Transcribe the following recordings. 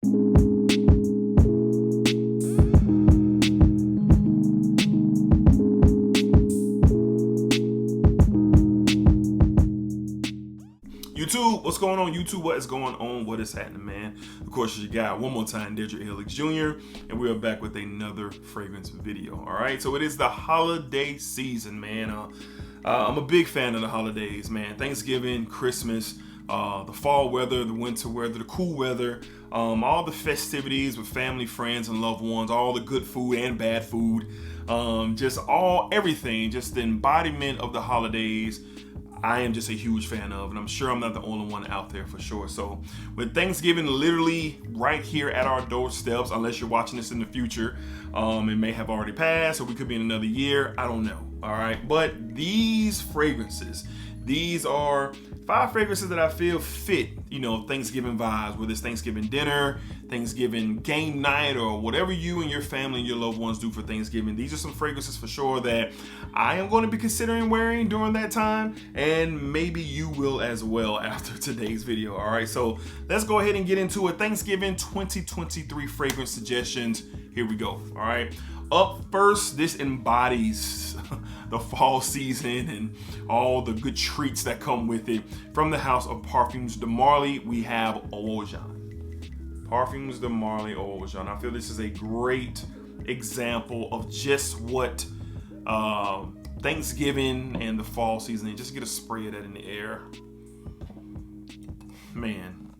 YouTube, what's going on? YouTube, what is going on? What is happening, man? Of course, you got one more time, DEDRICKHICKSJR, and we are back with another fragrance video. All right, so it is the holiday season, man. I'm a big fan of the holidays, man. Thanksgiving, Christmas, the fall weather, the winter weather, the cool weather, all the festivities with family, friends, and loved ones, all the good food and bad food, everything, just the embodiment of the holidays. I am just a huge fan of, and I'm sure I'm not the only one out there for sure. So with Thanksgiving literally right here at our doorsteps, unless you're watching this in the future, it may have already passed, or we could be in another year. I don't know. All right. But these fragrances, these are 5 fragrances that I feel fit, Thanksgiving vibes, whether it's Thanksgiving dinner, Thanksgiving game night, or whatever you and your family and your loved ones do for Thanksgiving. These are some fragrances for sure that I am going to be considering wearing during that time, and maybe you will as well after today's video. All right, so let's go ahead and get into it. Thanksgiving 2023 fragrance suggestions. Here we go. All right. Up first, this embodies the fall season and all the good treats that come with it. From the house of Parfums de Marly, we have Oan. Parfums de Marly Oan. I feel this is a great example of just what Thanksgiving and the fall season, and just get a spray of that in the air. Man,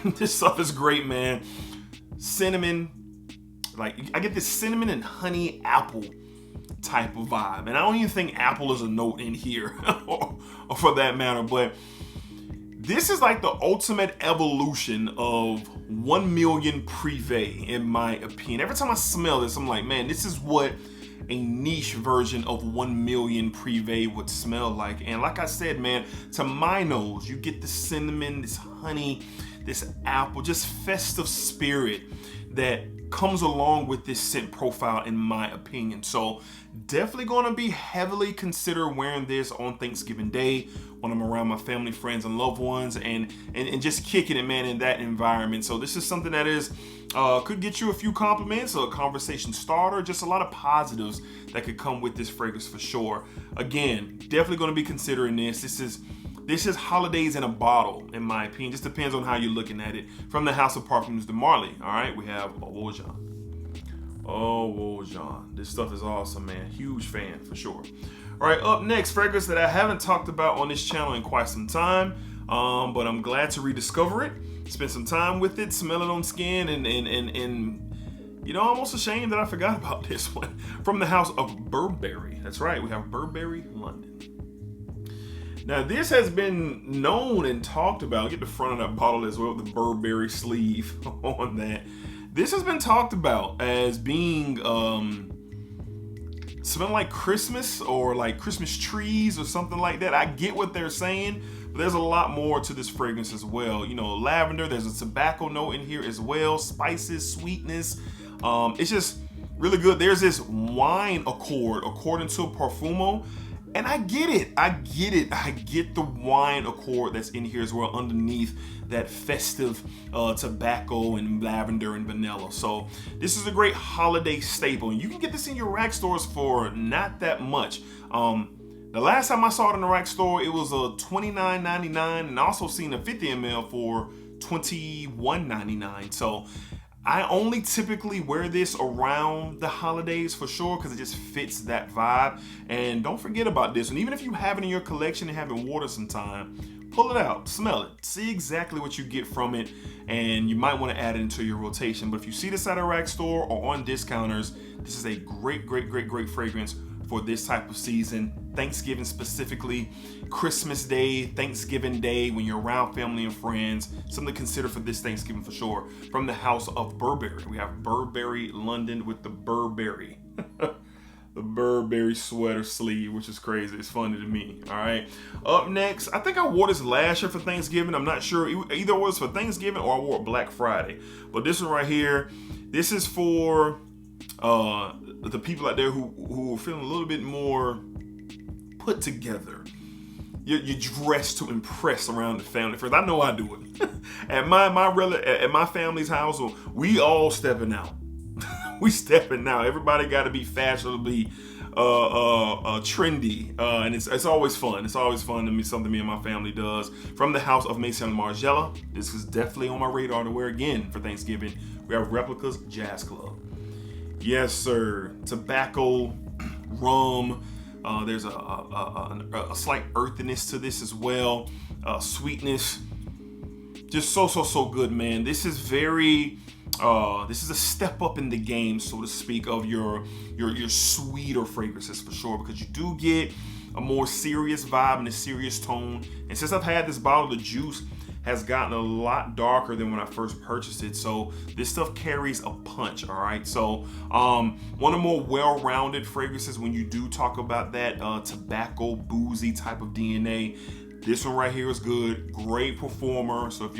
this stuff is great, man. Cinnamon. Like, I get this cinnamon and honey apple type of vibe. And I don't even think apple is a note in here, or for that matter. But this is like the ultimate evolution of 1 million Privé, in my opinion. Every time I smell this, I'm like, man, this is what a niche version of 1 million Privé would smell like. And like I said, man, to my nose, you get the cinnamon, this honey, this apple, just festive spirit that comes along with this scent profile, in my opinion. So definitely going to be heavily consider wearing this on Thanksgiving Day when I'm around my family, friends, and loved ones, and just kicking it, man, in that environment. So this is something that is could get you a few compliments, a conversation starter, just a lot of positives that could come with this fragrance for sure. Again, definitely going to be considering this. This is holidays in a bottle, in my opinion. Just depends on how you're looking at it. From the house of Parfums de Marly, all right, we have Oan. Oan. This stuff is awesome, man. Huge fan for sure. All right, up next, fragrance that I haven't talked about on this channel in quite some time, but I'm glad to rediscover it. Spend some time with it, smell it on skin, and I'm almost ashamed that I forgot about this one. From the house of Burberry. That's right, we have Burberry London. Now, this has been known and talked about. Get the front of that bottle as well, the Burberry sleeve on that. This has been talked about as being smelling like Christmas, or like Christmas trees or something like that. I get what they're saying, but there's a lot more to this fragrance as well. Lavender, there's a tobacco note in here as well, spices, sweetness. It's just really good. There's this wine accord, according to Parfumo. And I get it. I get the wine accord that's in here as well, underneath that festive tobacco and lavender and vanilla. So this is a great holiday staple. And you can get this in your rack stores for not that much. The last time I saw it in the rack store, it was a $29.99, and I also seen a 50 ml for $21.99. So I only typically wear this around the holidays for sure, because it just fits that vibe. And don't forget about this. And even if you have it in your collection and haven't worn it some time, pull it out, smell it, see exactly what you get from it, and you might want to add it into your rotation. But if you see this at a rack store or on discounters, this is a great fragrance for this type of season. Thanksgiving specifically, Christmas Day, Thanksgiving Day, when you're around family and friends, something to consider for this Thanksgiving for sure. From the house of Burberry, we have Burberry London with the Burberry. The Burberry sweater sleeve, which is crazy. It's funny to me. All right. Up next, I think I wore this last year for Thanksgiving. I'm not sure. Either it was for Thanksgiving or I wore it Black Friday. But this one right here, this is for the people out there who are feeling a little bit more put together. You're dressed to impress around the family. First, I know I do it. At my family's house, we all stepping out. We stepping out. Everybody got to be fashionably trendy, and it's always fun. It's always fun to me. Something me and my family does. From the house of Maison Margiela, this is definitely on my radar to wear again for Thanksgiving. We have Replicas Jazz Club. Yes, sir. Tobacco, rum. There's a slight earthiness to this as well. Sweetness. Just so good, man. This is very. This is a step up in the game, so to speak, of your sweeter fragrances for sure, because you do get a more serious vibe and a serious tone. And since I've had this bottle, the juice has gotten a lot darker than when I first purchased it. So this stuff carries a punch, all right? So one of the more well-rounded fragrances when you do talk about that tobacco, boozy type of DNA. This one right here is good, great performer. So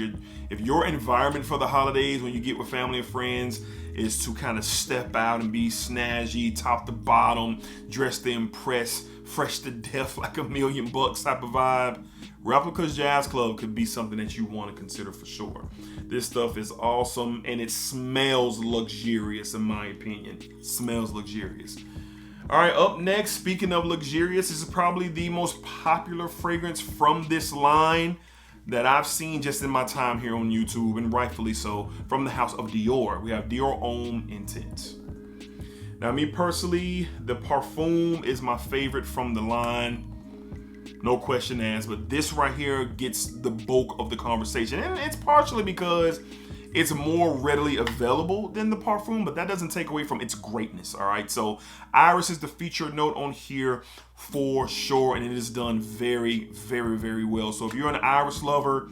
if your environment for the holidays when you get with family and friends is to kind of step out and be snazzy, top to bottom, dressed to impress, fresh to death like $1 million type of vibe, Replica's Jazz Club could be something that you want to consider for sure. This stuff is awesome and it smells luxurious in my opinion. It smells luxurious. All right, up next, speaking of luxurious, this is probably the most popular fragrance from this line that I've seen just in my time here on YouTube, and rightfully so, from the house of Dior. We have Dior Homme Intense. Now, me personally, the Parfum is my favorite from the line. No question asked, but this right here gets the bulk of the conversation. And it's partially because it's more readily available than the Parfum, but that doesn't take away from its greatness, all right? So Iris is the featured note on here for sure, and it is done very, very, very well. So if you're an Iris lover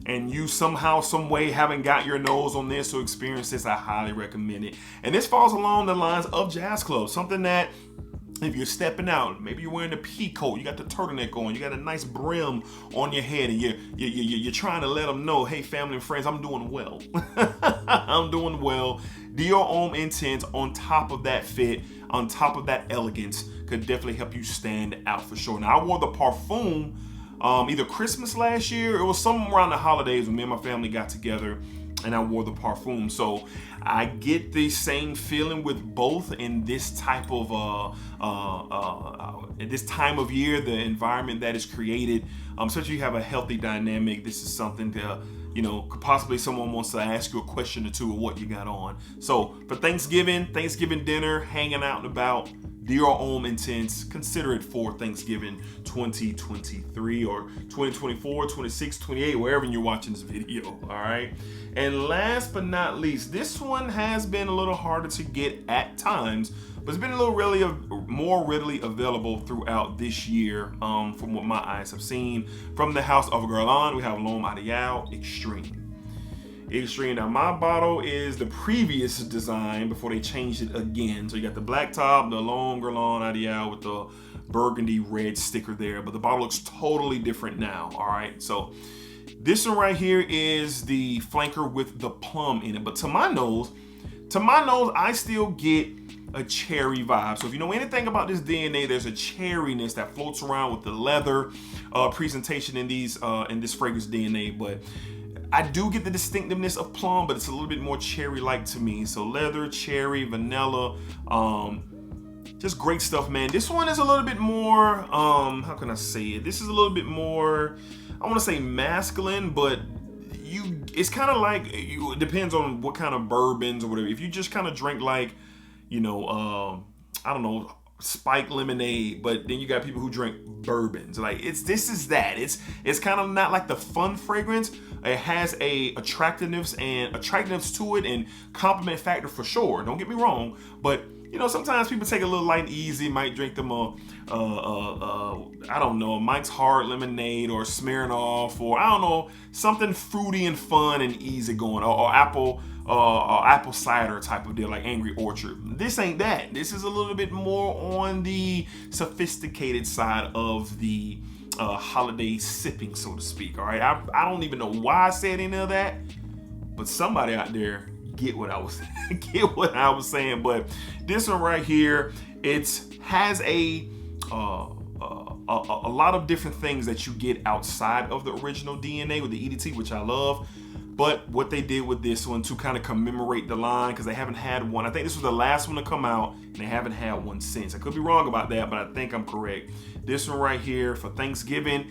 and you somehow, some way haven't got your nose on this or experienced this, I highly recommend it. And this falls along the lines of Jazz Club, something that if you're stepping out, maybe you're wearing a pea coat, you got the turtleneck on, you got a nice brim on your head, and you're trying to let them know, hey, family and friends, I'm doing well. I'm doing well. Dior Homme Intense, on top of that fit, on top of that elegance, could definitely help you stand out for sure. Now, I wore the Parfum either Christmas last year, it was somewhere around the holidays when me and my family got together, and I wore the Parfum. So I get the same feeling with both in this type of this time of year, the environment that is created. Especially you have a healthy dynamic. This is something to, possibly someone wants to ask you a question or two of what you got on. So for Thanksgiving dinner, hanging out and about, Dior Homme Intense, consider it for Thanksgiving 2023 or 2024, 26, 28, wherever you're watching this video, all right? And last but not least, this one has been a little harder to get at times, but it's been a little more readily available throughout this year from what my eyes have seen. From the house of Guerlain, we have L'Homme Ideal Extreme. Now my bottle is the previous design before they changed it again. So you got the black top, the L'Homme Guerlain Ideal with the burgundy red sticker there, but the bottle looks totally different now, all right? So this one right here is the flanker with the plum in it, but to my nose, I still get a cherry vibe. So if you know anything about this DNA, there's a cherryness that floats around with the leather presentation in this fragrance DNA, but I do get the distinctiveness of plum, but it's a little bit more cherry-like to me. So leather, cherry, vanilla, just great stuff, man. This one is a little bit more, how can I say it? This is a little bit more, I want to say masculine, but it's kind of like, it depends on what kind of bourbons or whatever. If you just kind of drink like, I don't know, spiked lemonade, but then you got people who drink bourbons. Like this is that. It's kind of not like the fun fragrance. It has a attractiveness to it and compliment factor for sure. Don't get me wrong, but sometimes people take a little light and easy, might drink them I don't know, Mike's Hard Lemonade or Smirnoff, or I don't know, something fruity and fun and easy going, or apple cider type of deal, like Angry Orchard. This ain't that. This is a little bit more on the sophisticated side of the holiday sipping, so to speak. All right, I don't even know why I said any of that, but somebody out there get what I was saying. But this one right here, it has a a lot of different things that you get outside of the original DNA with the EDT, which I love. But what they did with this one to kind of commemorate the line, because they haven't had one. I think this was the last one to come out, and they haven't had one since. I could be wrong about that, but I think I'm correct. This one right here for Thanksgiving,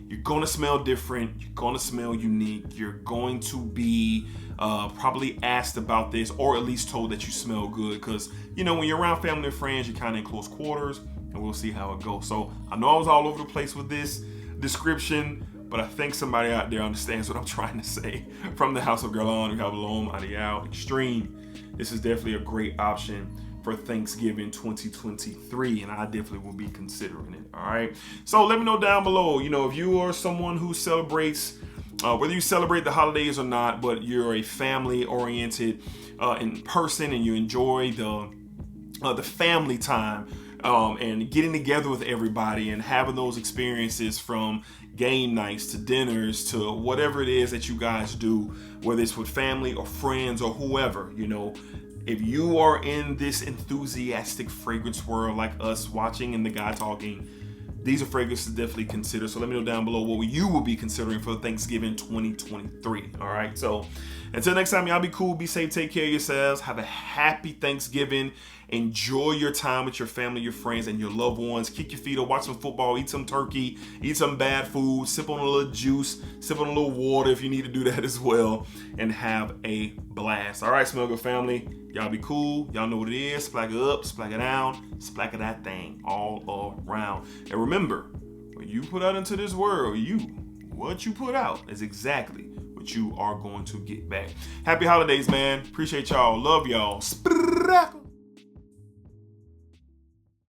you're gonna smell different. You're gonna smell unique. You're going to be probably asked about this, or at least told that you smell good, because you know when you're around family and friends, you're kind of in close quarters, and we'll see how it goes. So I know I was all over the place with this description, but I think somebody out there understands what I'm trying to say. From the house of Cologne, we have L'Homme Ideal Extreme. This is definitely a great option for Thanksgiving 2023, and I definitely will be considering it. All right. So let me know down below, you know, if you are someone who celebrates, whether you celebrate the holidays or not, but you're a family-oriented in person and you enjoy the family time and getting together with everybody and having those experiences, from game nights to dinners to whatever it is that you guys do, whether it's with family or friends or whoever, you know, if you are in this enthusiastic fragrance world like us watching and the guy talking, these are fragrances to definitely consider. So let me know down below what you will be considering for Thanksgiving 2023. All right. So until next time, y'all be cool, be safe, take care of yourselves. Have a happy Thanksgiving. Enjoy your time with your family, your friends, and your loved ones. Kick your feet up, watch some football, eat some turkey, eat some bad food, sip on a little juice, sip on a little water if you need to do that as well, and have a blast. All right, Smell Good family. Y'all be cool. Y'all know what it is. Splack it up, splack it down, splack it that thing all around. And remember, when you put out into this world, what you put out is exactly what you are going to get back. Happy holidays, man. Appreciate y'all. Love y'all.